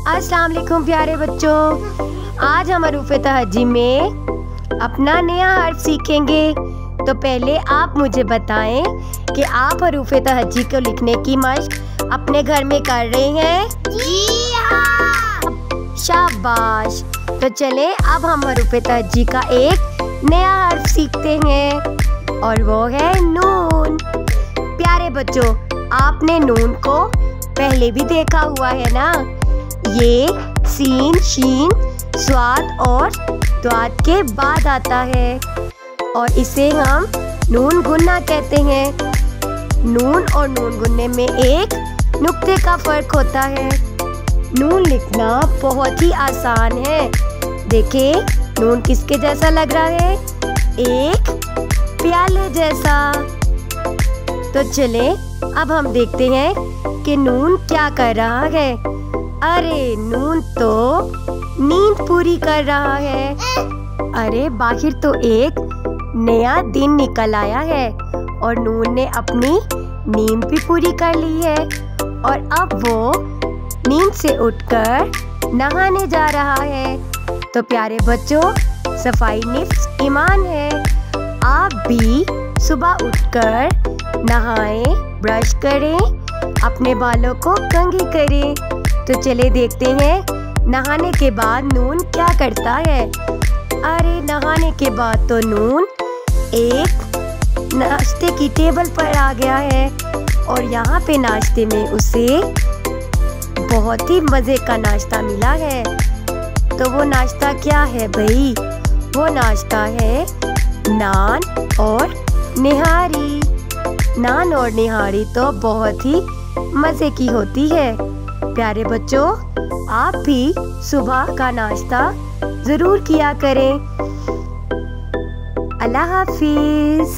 अस्सलाम वालेकुम प्यारे बच्चों, आज हम हरूफ तहज्जी में अपना नया हर्फ सीखेंगे। तो पहले आप मुझे बताएं कि आप हरूफ तहज्जी को लिखने की मशक अपने घर में कर रहे हैं? जी हाँ। शाबाश। तो चलें अब हम हरूफ तहज्जी का एक नया हर्फ सीखते हैं और वो है नून। प्यारे बच्चों, आपने नून को पहले भी देखा हुआ है ना। ये सीन, शीन, स्वाद और द्वाद के बाद आता है और इसे हम नून गुन्ना कहते हैं। नून और नून गुन्ने में एक नुक्ते का फर्क होता है। नून लिखना बहुत ही आसान है। देखिए नून किसके जैसा लग रहा है? एक प्याले जैसा। तो चले अब हम देखते हैं कि नून क्या कर रहा है। अरे नून तो नींद पूरी कर रहा है। अरे बाहर तो एक नया दिन निकल आया है और नून ने अपनी नींद भी पूरी कर ली है और अब वो नींद से उठकर नहाने जा रहा है। तो प्यारे बच्चों, सफाई निफ्स ईमान है। आप भी सुबह उठकर नहाएं, ब्रश करें, अपने बालों को कंघी करें। तो चले देखते हैं नहाने के बाद नून क्या करता है। अरे नहाने के बाद तो नून एक नाश्ते की टेबल पर आ गया है और यहाँ पे नाश्ते में उसे बहुत ही मज़े का नाश्ता मिला है। तो वो नाश्ता क्या है भाई? वो नाश्ता है नान और निहारी। नान और निहारी तो बहुत ही मज़े की होती है। प्यारे बच्चों, आप भी सुबह का नाश्ता ज़रूर किया करें। अल्लाह हाफिज़।